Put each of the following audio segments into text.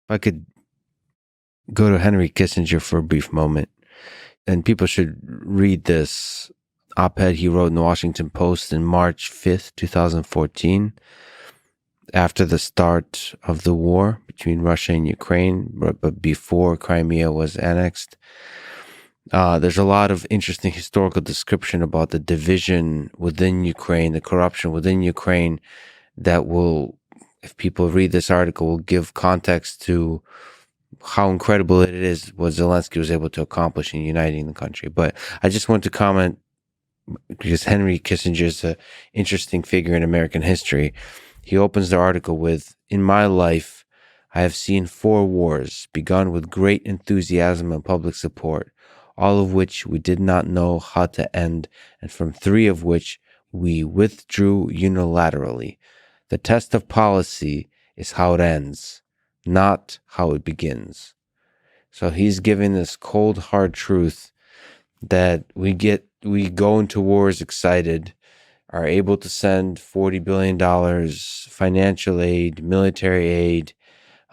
If I could go to Henry Kissinger for a brief moment, and people should read this op-ed he wrote in the Washington Post in March 5th, 2014, after the start of the war between Russia and Ukraine, but before Crimea was annexed. There's a lot of interesting historical description about the division within Ukraine, the corruption within Ukraine, that will, if people read this article, will give context to how incredible it is what Zelensky was able to accomplish in uniting the country. But I just want to comment, because Henry Kissinger is an interesting figure in American history. He opens the article with, "In my life, I have seen 4 wars begun with great enthusiasm and public support, all of which we did not know how to end, and from 3 of which we withdrew unilaterally. The test of policy is how it ends, not how it begins." So he's giving this cold, hard truth that we go into wars excited, are able to send $40 billion financial aid, military aid,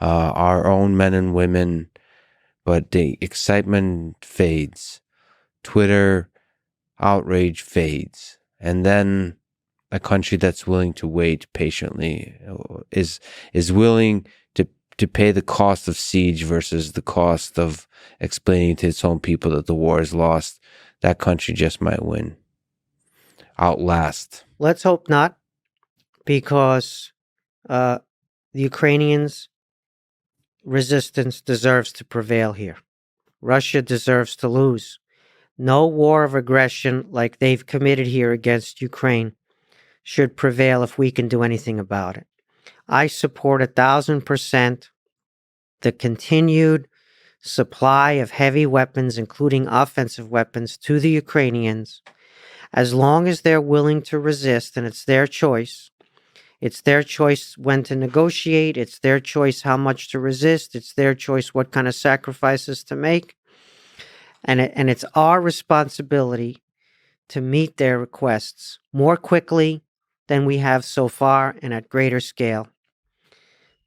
our own men and women, but the excitement fades. Twitter outrage fades. And then a country that's willing to wait patiently is willing to pay the cost of siege versus the cost of explaining to its own people that the war is lost. That country just might win, outlast. Let's hope not, because the Ukrainians' resistance deserves to prevail here. Russia deserves to lose. No war of aggression like they've committed here against Ukraine should prevail if we can do anything about it. I support 1,000% the continued supply of heavy weapons, including offensive weapons, to the Ukrainians, as long as they're willing to resist, and it's their choice. It's their choice when to negotiate. It's their choice how much to resist. It's their choice what kind of sacrifices to make. And it's our responsibility to meet their requests more quickly than we have so far and at greater scale.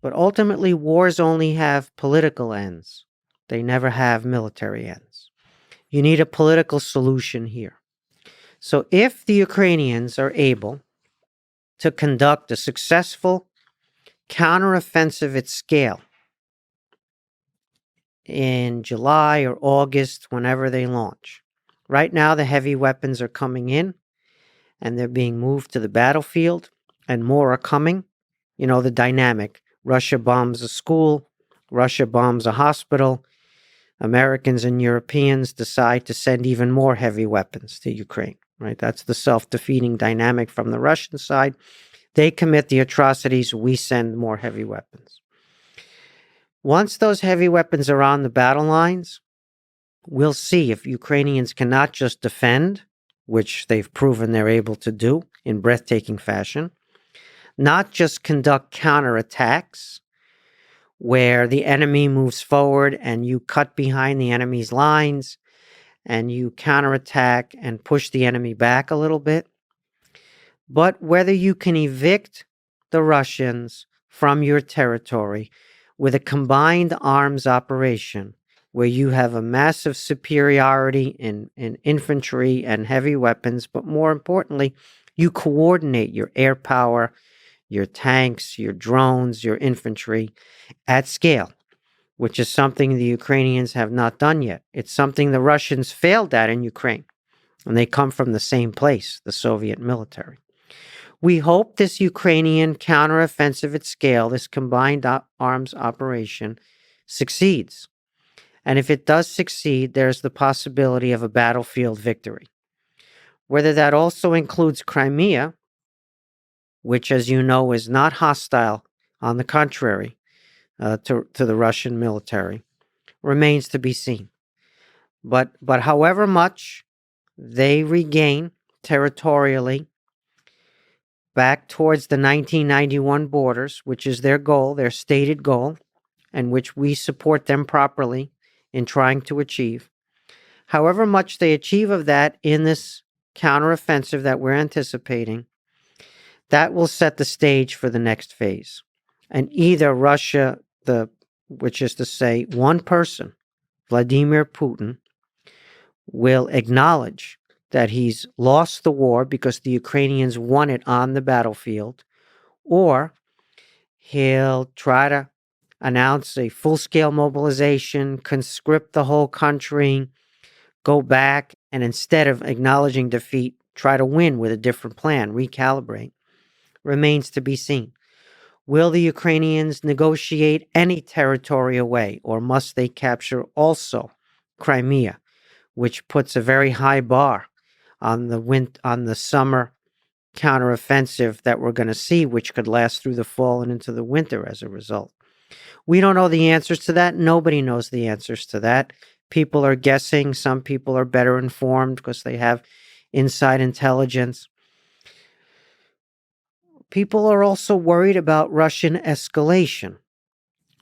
But ultimately, wars only have political ends. They never have military ends. You need a political solution here. So if the Ukrainians are able to conduct a successful counteroffensive at scale in July or August, whenever they launch. Right now, the heavy weapons are coming in and they're being moved to the battlefield, and more are coming. You know, the dynamic. Russia bombs a school, Russia bombs a hospital. Americans and Europeans decide to send even more heavy weapons to Ukraine, right? That's the self-defeating dynamic from the Russian side. They commit the atrocities, we send more heavy weapons. Once those heavy weapons are on the battle lines, we'll see if Ukrainians cannot just defend, which they've proven they're able to do in breathtaking fashion, not just conduct counterattacks where the enemy moves forward and you cut behind the enemy's lines and you counterattack and push the enemy back a little bit, but whether you can evict the Russians from your territory with a combined arms operation where you have a massive superiority in infantry and heavy weapons, but more importantly, you coordinate your air power, your tanks, your drones, your infantry at scale, which is something the Ukrainians have not done yet. It's something the Russians failed at in Ukraine, and they come from the same place, the Soviet military. We hope this Ukrainian counteroffensive at scale, this combined arms operation, succeeds. And if it does succeed, there's the possibility of a battlefield victory. Whether that also includes Crimea, which, as you know, is not hostile, on the contrary, to the Russian military, remains to be seen. But however much they regain territorially back towards the 1991 borders, which is their goal, their stated goal, and which we support them properly in trying to achieve. However much they achieve of that in this counteroffensive that we're anticipating, that will set the stage for the next phase. And either Russia, the which is to say, one person, Vladimir Putin, will acknowledge that he's lost the war because the Ukrainians won it on the battlefield, or he'll try to announce a full-scale mobilization, conscript the whole country, go back, and instead of acknowledging defeat, try to win with a different plan, recalibrate. Remains to be seen. Will the Ukrainians negotiate any territory away, or must they capture also Crimea, which puts a very high bar on the summer counteroffensive that we're going to see, which could last through the fall and into the winter as a result? We don't know the answers to that. Nobody knows the answers to that. People are guessing. Some people are better informed because they have inside intelligence. People are also worried about Russian escalation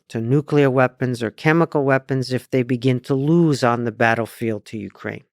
to nuclear weapons or chemical weapons if they begin to lose on the battlefield to Ukraine.